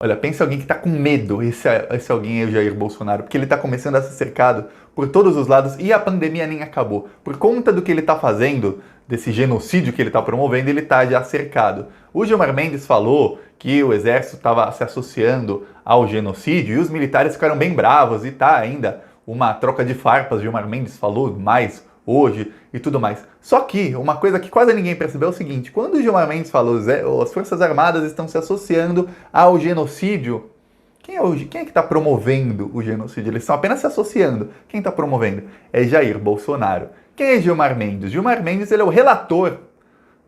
Olha, pensa em alguém que está com medo, esse alguém é o Jair Bolsonaro, porque ele está começando a ser cercado por todos os lados e a pandemia nem acabou. Por conta do que ele está fazendo, desse genocídio que ele está promovendo, ele está já cercado. O Gilmar Mendes falou que o exército estava se associando ao genocídio e os militares ficaram bem bravos e tá ainda uma troca de farpas. Gilmar Mendes falou mais hoje e tudo mais. Só que uma coisa que quase ninguém percebeu é o seguinte: quando o Gilmar Mendes falou as Forças Armadas estão se associando ao genocídio, quem é que está promovendo o genocídio? Eles estão apenas se associando. Quem está promovendo? É Jair Bolsonaro. Quem é Gilmar Mendes? Gilmar Mendes ele é o relator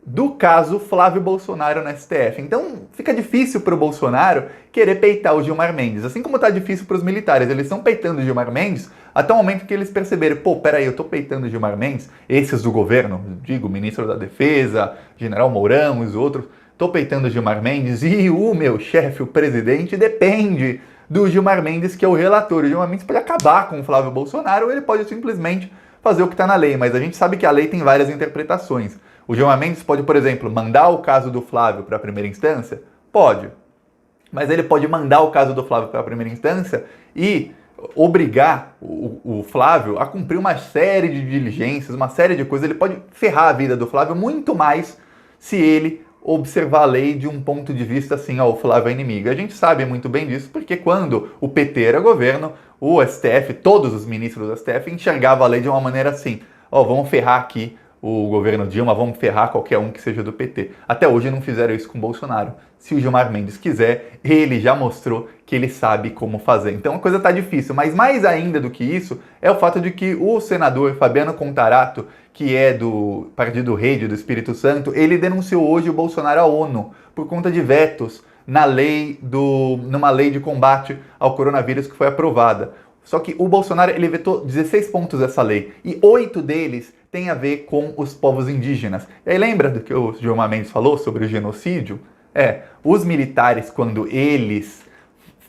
do caso Flávio Bolsonaro no STF. Então fica difícil para o Bolsonaro querer peitar o Gilmar Mendes, assim como está difícil para os militares. Eles estão peitando o Gilmar Mendes até o momento que eles perceberam, pô, peraí, eu estou peitando o Gilmar Mendes, esses do governo, digo, ministro da Defesa, general Mourão, os outros, estou peitando o Gilmar Mendes e o meu chefe, o presidente, depende do Gilmar Mendes, que é o relator. O Gilmar Mendes pode acabar com o Flávio Bolsonaro ou ele pode simplesmente fazer o que está na lei, mas a gente sabe que a lei tem várias interpretações. O Gilmar Mendes pode, por exemplo, mandar o caso do Flávio para a primeira instância? Pode. Mas ele pode mandar o caso do Flávio para a primeira instância e obrigar o Flávio a cumprir uma série de diligências, uma série de coisas. Ele pode ferrar a vida do Flávio muito mais se ele observar a lei de um ponto de vista assim, ó, o Flávio é inimigo. A gente sabe muito bem disso porque quando o PT era governo, o STF, todos os ministros do STF enxergavam a lei de uma maneira assim, ó, vamos ferrar aqui o governo Dilma, vamos ferrar qualquer um que seja do PT. Até hoje não fizeram isso com o Bolsonaro. Se o Gilmar Mendes quiser, ele já mostrou que ele sabe como fazer. Então a coisa tá difícil, mas mais ainda do que isso é o fato de que o senador Fabiano Contarato, que é do Partido Rede do Espírito Santo, ele denunciou hoje o Bolsonaro à ONU por conta de vetos numa lei de combate ao coronavírus que foi aprovada. Só que o Bolsonaro ele vetou 16 pontos dessa lei e 8 deles têm a ver com os povos indígenas. E aí lembra do que o Gilmar Mendes falou sobre o genocídio? Os militares, quando eles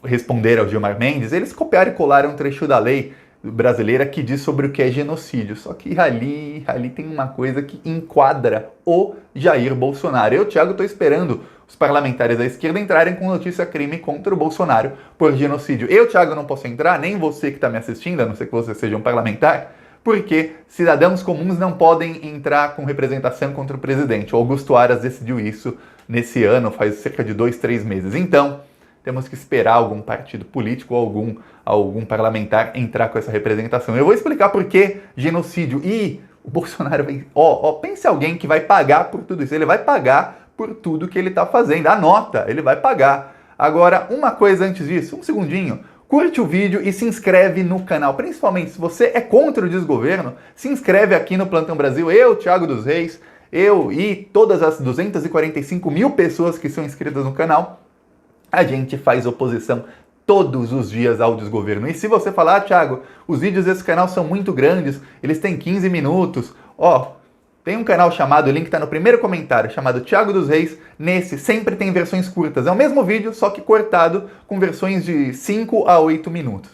responderam ao Gilmar Mendes, eles copiaram e colaram um trecho da lei brasileira que diz sobre o que é genocídio. Só que ali tem uma coisa que enquadra o Jair Bolsonaro. Eu, Thiago, estou esperando os parlamentares da esquerda entrarem com notícia-crime contra o Bolsonaro por genocídio. Eu, Thiago, não posso entrar, nem você que está me assistindo, a não ser que você seja um parlamentar, porque cidadãos comuns não podem entrar com representação contra o presidente. O Augusto Aras decidiu isso nesse ano, faz cerca de 2, 3 meses. Então, temos que esperar algum partido político ou algum parlamentar entrar com essa representação. Eu vou explicar por que genocídio. E o Bolsonaro vai... pense alguém que vai pagar por tudo isso. Ele vai pagar por tudo que ele está fazendo. Anota, ele vai pagar. Agora, uma coisa antes disso, um segundinho. Curte o vídeo e se inscreve no canal. Principalmente se você é contra o desgoverno, se inscreve aqui no Plantão Brasil. Eu, Thiago dos Reis, eu e todas as 245 mil pessoas que são inscritas no canal, a gente faz oposição todos os dias ao desgoverno. E se você falar, Thiago, os vídeos desse canal são muito grandes, eles têm 15 minutos, tem um canal chamado, o link está no primeiro comentário, chamado Thiago dos Reis. Nesse sempre tem versões curtas. É o mesmo vídeo, só que cortado com versões de 5 a 8 minutos.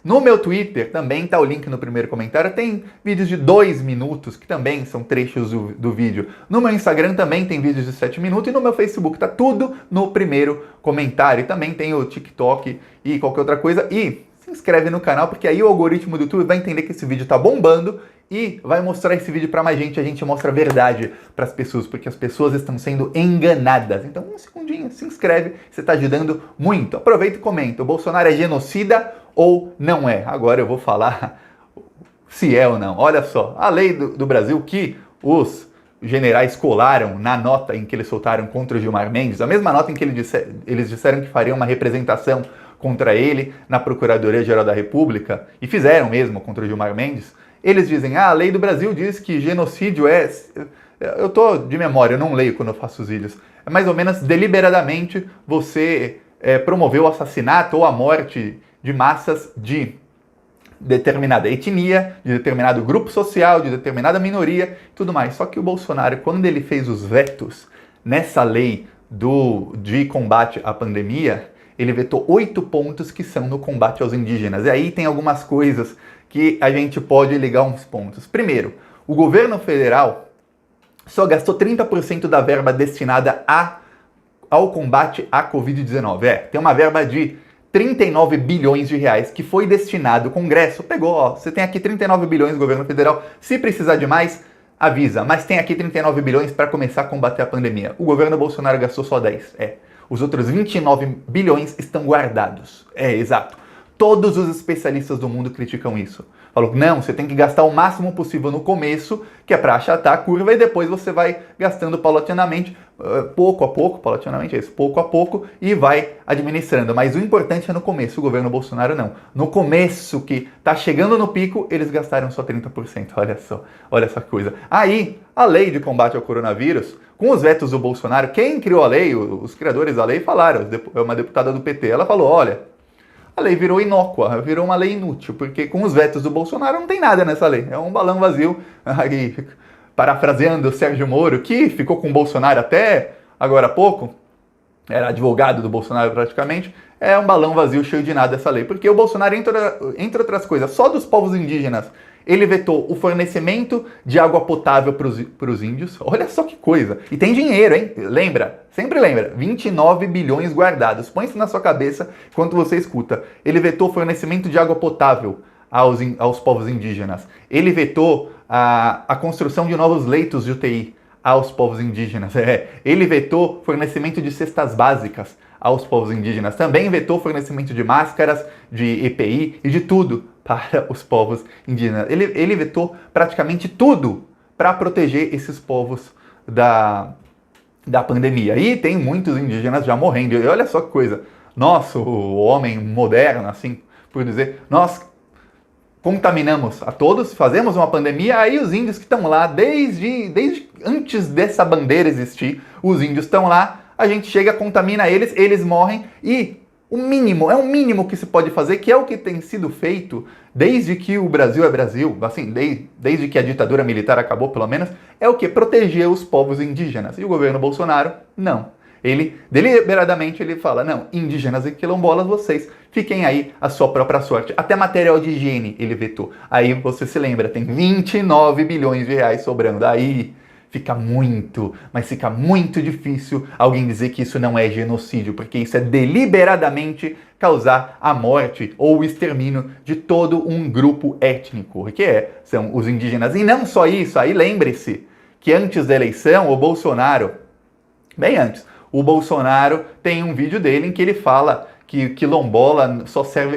No meu Twitter também está o link no primeiro comentário. Tem vídeos de 2 minutos, que também são trechos do vídeo. No meu Instagram também tem vídeos de 7 minutos. E no meu Facebook está tudo no primeiro comentário. E também tem o TikTok e qualquer outra coisa. E se inscreve no canal, porque aí o algoritmo do YouTube vai entender que esse vídeo está bombando e vai mostrar esse vídeo para mais gente. A gente mostra a verdade para as pessoas, porque as pessoas estão sendo enganadas. Então, um segundinho, se inscreve, você está ajudando muito. Aproveita e comenta, o Bolsonaro é genocida ou não é? Agora eu vou falar se é ou não. Olha só, a lei do Brasil que os generais colaram na nota em que eles soltaram contra o Gilmar Mendes, a mesma nota em que eles disseram que fariam uma representação contra ele na Procuradoria-Geral da República, e fizeram mesmo contra o Gilmar Mendes. Eles dizem, a lei do Brasil diz que genocídio é... Eu tô de memória, eu não leio quando eu faço os vídeos. É mais ou menos deliberadamente você promover o assassinato ou a morte de massas de determinada etnia, de determinado grupo social, de determinada minoria, tudo mais. Só que o Bolsonaro, quando ele fez os vetos nessa lei de combate à pandemia, ele vetou 8 pontos que são no combate aos indígenas. E aí tem algumas coisas que a gente pode ligar uns pontos. Primeiro, o governo federal só gastou 30% da verba destinada ao combate à Covid-19. Tem uma verba de 39 bilhões de reais que foi destinado, o Congresso pegou, você tem aqui 39 bilhões, governo federal, se precisar de mais, avisa, mas tem aqui 39 bilhões para começar a combater a pandemia. O governo Bolsonaro gastou só 10, Os outros 29 bilhões estão guardados. Exato. Todos os especialistas do mundo criticam isso. Falou, não, você tem que gastar o máximo possível no começo, que é para achatar a curva, e depois você vai gastando paulatinamente, pouco a pouco, paulatinamente é isso, pouco a pouco, e vai administrando. Mas o importante é no começo, o governo Bolsonaro não. No começo, que tá chegando no pico, eles gastaram só 30%. Olha só que coisa. Aí, a lei de combate ao coronavírus, com os vetos do Bolsonaro, quem criou a lei, os criadores da lei falaram, uma deputada do PT, ela falou, olha, a lei virou inócua, virou uma lei inútil, porque com os vetos do Bolsonaro não tem nada nessa lei, é um balão vazio. Aí, parafraseando o Sérgio Moro, que ficou com o Bolsonaro até agora há pouco, era advogado do Bolsonaro praticamente, é um balão vazio cheio de nada essa lei, porque o Bolsonaro, entre outras coisas, só dos povos indígenas, ele vetou o fornecimento de água potável para os índios. Olha só que coisa. E tem dinheiro, hein? Lembra? Sempre lembra. 29 bilhões guardados. Põe isso na sua cabeça enquanto você escuta. Ele vetou o fornecimento de água potável aos povos indígenas. Ele vetou a construção de novos leitos de UTI aos povos indígenas. Ele vetou fornecimento de cestas básicas aos povos indígenas. Também vetou fornecimento de máscaras, de EPI e de tudo para os povos indígenas. Ele vetou praticamente tudo para proteger esses povos da pandemia. E tem muitos indígenas já morrendo. E olha só que coisa. Nós, o homem moderno, assim por dizer, nós contaminamos a todos, fazemos uma pandemia, aí os índios que estão lá, desde antes dessa bandeira existir, os índios estão lá, a gente chega, contamina eles morrem e o mínimo que se pode fazer, que é o que tem sido feito desde que o Brasil é Brasil, assim, desde que a ditadura militar acabou, pelo menos, é o que? Proteger os povos indígenas. E o governo Bolsonaro, não. Ele, deliberadamente, ele fala, não, indígenas e quilombolas, vocês fiquem aí à sua própria sorte. Até material de higiene ele vetou. Aí você se lembra, tem 29 bilhões de reais sobrando. Aí fica muito difícil alguém dizer que isso não é genocídio, porque isso é deliberadamente causar a morte ou o extermínio de todo um grupo étnico, que são os indígenas. E não só isso, aí lembre-se que antes da eleição, o Bolsonaro, bem antes, o Bolsonaro tem um vídeo dele em que ele fala que quilombola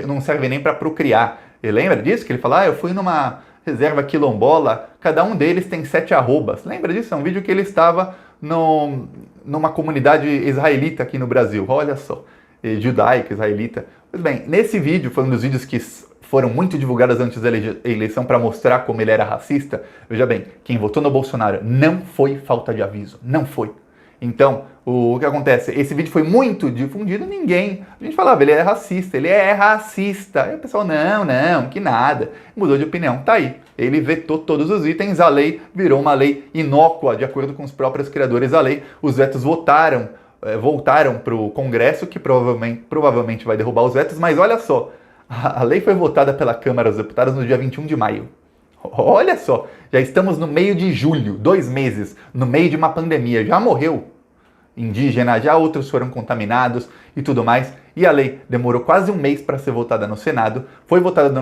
não serve nem para procriar. Ele lembra disso? Que ele fala, eu fui numa reserva quilombola, cada um deles tem 7 arrobas. Lembra disso? É um vídeo que ele estava numa comunidade israelita aqui no Brasil. Olha só, judaica, israelita. Pois bem, nesse vídeo, foi um dos vídeos que foram muito divulgados antes da eleição para mostrar como ele era racista. Veja bem, quem votou no Bolsonaro não foi falta de aviso, não foi. Então, o que acontece? Esse vídeo foi muito difundido, a gente falava, ele é racista. Aí o pessoal, não, que nada, mudou de opinião. Tá aí, ele vetou todos os itens, a lei virou uma lei inócua, de acordo com os próprios criadores da lei. Os vetos voltaram para o Congresso, que provavelmente vai derrubar os vetos, mas olha só, a lei foi votada pela Câmara dos Deputados no dia 21 de maio. Olha só, já estamos no meio de julho, 2 meses, no meio de uma pandemia, já morreu indígena, já outros foram contaminados e tudo mais, e a lei demorou quase um mês para ser votada no Senado, foi votada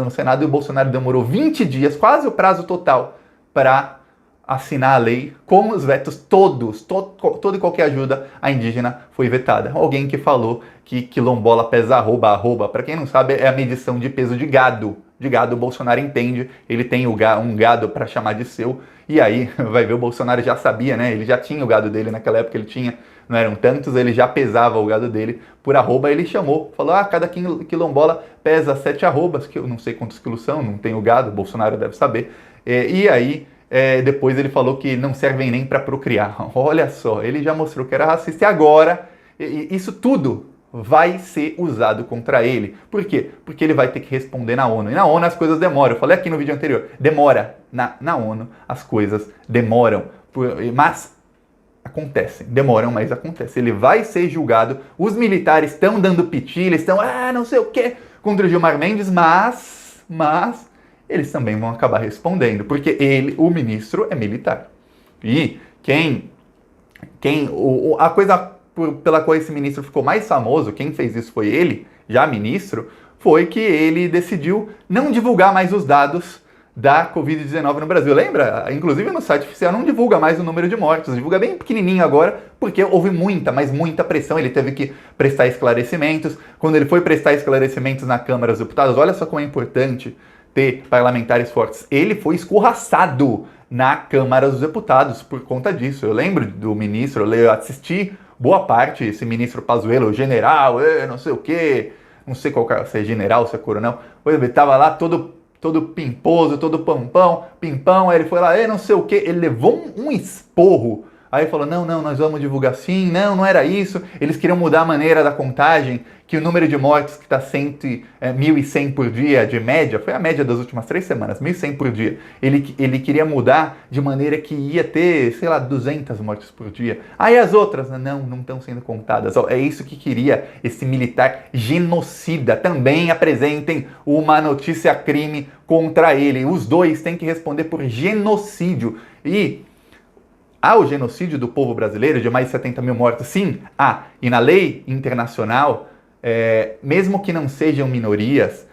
no Senado e o Bolsonaro demorou 20 dias, quase o prazo total, para assinar a lei com os vetos todos, toda e qualquer ajuda a indígena foi vetada. Alguém que falou que quilombola pesa arroba, para quem não sabe, é a medição de peso de gado. O Bolsonaro entende, ele tem um gado para chamar de seu, e aí, vai ver, o Bolsonaro já sabia, né? Ele já tinha o gado dele, naquela época ele tinha, não eram tantos, ele já pesava o gado dele por arroba, ele chamou, falou, cada quilombola pesa 7 arrobas, que eu não sei quantos quilos são, não tenho gado, o Bolsonaro deve saber, e aí, depois ele falou que não servem nem para procriar. Olha só, ele já mostrou que era racista, e agora, isso tudo vai ser usado contra ele. Por quê? Porque ele vai ter que responder na ONU. E na ONU as coisas demoram. Eu falei aqui no vídeo anterior. Demora. Na ONU as coisas demoram. Mas acontecem. Demoram, mas acontece. Ele vai ser julgado. Os militares estão dando piti. Eles estão, não sei o quê, contra o Gilmar Mendes. Mas eles também vão acabar respondendo. Porque o ministro, é militar. E quem A coisa pela qual esse ministro ficou mais famoso, quem fez isso foi ele, já ministro, foi que ele decidiu não divulgar mais os dados da Covid-19 no Brasil. Lembra? Inclusive no site oficial não divulga mais o número de mortos, divulga bem pequenininho agora, porque houve muita, mas muita pressão, ele teve que prestar esclarecimentos. Quando ele foi prestar esclarecimentos na Câmara dos Deputados, olha só como é importante ter parlamentares fortes. Ele foi escorraçado na Câmara dos Deputados por conta disso. Eu lembro do ministro, eu assisti boa parte, esse ministro Pazuello, general, não sei o quê, não sei qual se é general, se é coronel, ele estava lá todo pimposo, todo pimpão, aí ele foi lá, não sei o que, ele levou um esporro, aí falou, não, nós vamos divulgar sim, não era isso, eles queriam mudar a maneira da contagem, que o número de mortes que está 1.100 por dia de média, foi a média das últimas 3 semanas, 1.100 por dia, ele queria mudar de maneira que ia ter, 200 mortes por dia, aí as outras, não estão sendo contadas, é isso que queria esse militar genocida, também apresentem uma notícia crime contra ele, os dois têm que responder por genocídio, e o genocídio do povo brasileiro de mais de 70 mil mortos, sim, e na lei internacional, mesmo que não sejam minorias,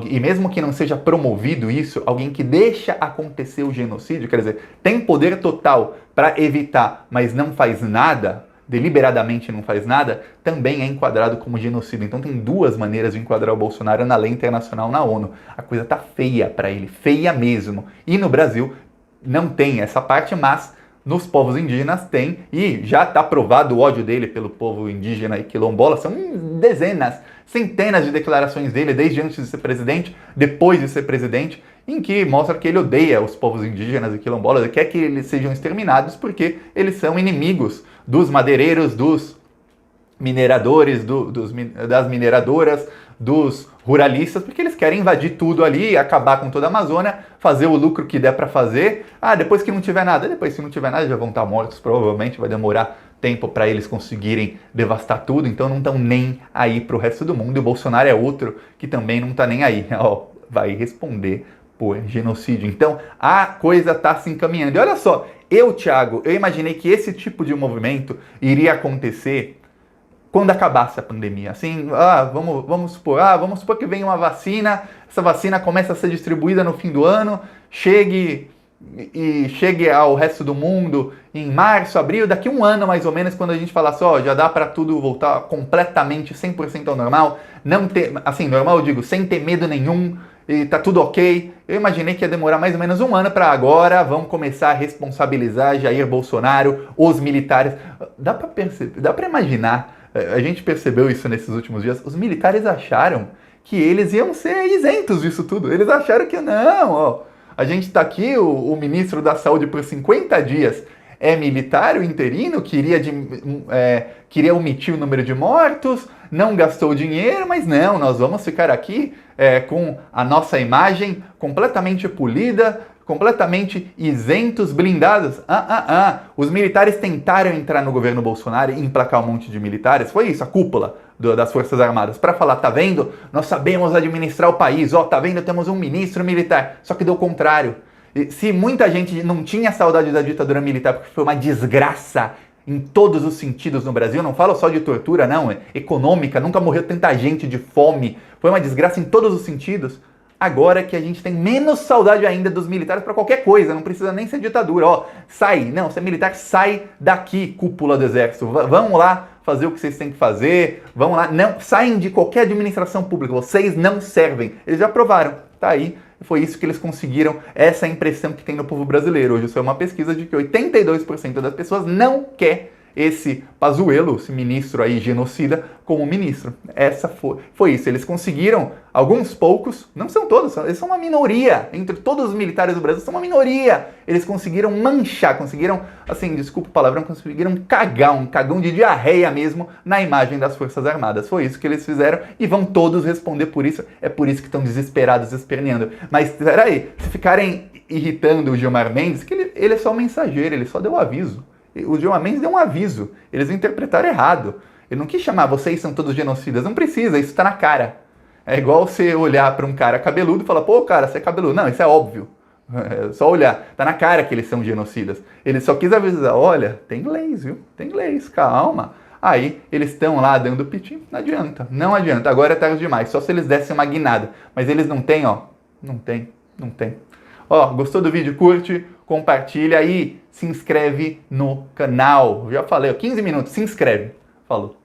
e mesmo que não seja promovido isso, alguém que deixa acontecer o genocídio, quer dizer, tem poder total para evitar, mas não faz nada, deliberadamente não faz nada, também é enquadrado como genocídio. Então tem 2 maneiras de enquadrar o Bolsonaro na lei internacional na ONU. A coisa tá feia para ele, feia mesmo. E no Brasil não tem essa parte, mas nos povos indígenas tem, e já está provado o ódio dele pelo povo indígena e quilombola, são dezenas, centenas de declarações dele, desde antes de ser presidente, depois de ser presidente, em que mostra que ele odeia os povos indígenas e quilombolas, e quer que eles sejam exterminados porque eles são inimigos dos madeireiros, dos mineradores, das mineradoras, dos ruralistas, porque eles querem invadir tudo ali, acabar com toda a Amazônia, fazer o lucro que der para fazer. Depois que não tiver nada, já vão estar mortos, provavelmente vai demorar tempo para eles conseguirem devastar tudo, então não estão nem aí para o resto do mundo. E o Bolsonaro é outro que também não está nem aí, vai responder por genocídio. Então a coisa está se encaminhando. E olha só, Thiago, eu imaginei que esse tipo de movimento iria acontecer quando acabasse a pandemia. Assim, vamos supor que venha uma vacina, essa vacina começa a ser distribuída no fim do ano, chegue ao resto do mundo em março, abril, daqui um ano mais ou menos, quando a gente falasse, já dá para tudo voltar completamente 100% ao normal, não ter, assim, normal eu digo, sem ter medo nenhum, e tá tudo ok. Eu imaginei que ia demorar mais ou menos um ano para agora, vamos começar a responsabilizar Jair Bolsonaro, os militares. Dá para perceber, dá para imaginar, a gente percebeu isso nesses últimos dias, os militares acharam que eles iam ser isentos disso tudo. Eles acharam que não, a gente está aqui, o ministro da Saúde por 50 dias é militar, o interino, queria omitir o número de mortos, não gastou dinheiro, mas não, nós vamos ficar aqui com a nossa imagem completamente polida, completamente isentos, blindados. Os militares tentaram entrar no governo Bolsonaro e emplacar um monte de militares. Foi isso, a cúpula das Forças Armadas. Para falar, tá vendo? Nós sabemos administrar o país. Tá vendo? Temos um ministro militar. Só que deu o contrário. E se muita gente não tinha saudade da ditadura militar porque foi uma desgraça em todos os sentidos no Brasil, não falo só de tortura, não, econômica, nunca morreu tanta gente de fome. Foi uma desgraça em todos os sentidos. Agora que a gente tem menos saudade ainda dos militares para qualquer coisa, não precisa nem ser ditadura. Sai, não, você é militar, sai daqui, cúpula do exército. Vamos lá fazer o que vocês têm que fazer, vamos lá, não, saem de qualquer administração pública, vocês não servem. Eles já provaram, tá aí. Foi isso que eles conseguiram, essa impressão que tem no povo brasileiro. Hoje isso é uma pesquisa de que 82% das pessoas não quer esse Pazuello, esse ministro aí genocida, como ministro. Essa foi isso. Eles conseguiram, alguns poucos, não são todos, eles são uma minoria. Entre todos os militares do Brasil, são uma minoria. Eles conseguiram manchar, conseguiram, assim, desculpa o palavrão, conseguiram cagar, um cagão de diarreia mesmo na imagem das Forças Armadas. Foi isso que eles fizeram e vão todos responder por isso. É por isso que estão desesperados, esperneando. Mas, peraí, se ficarem irritando o Gilmar Mendes, que ele é só um mensageiro, ele só deu o aviso. O Gilmar Mendes deu um aviso, eles interpretaram errado. Ele não quis chamar, vocês são todos genocidas, não precisa, isso tá na cara. É igual você olhar para um cara cabeludo e falar, pô, cara, você é cabeludo. Não, isso é óbvio. É só olhar. Tá na cara que eles são genocidas. Ele só quis avisar, olha, tem leis, viu? Tem leis, calma. Aí eles estão lá dando piti, não adianta, não adianta. Agora é tarde demais, só se eles dessem uma guinada. Mas eles não têm, ó, não tem, não tem. Ó, gostou do vídeo? Curte, compartilha aí, se inscreve no canal. Já falei, ó, 15 minutos, se inscreve. Falou.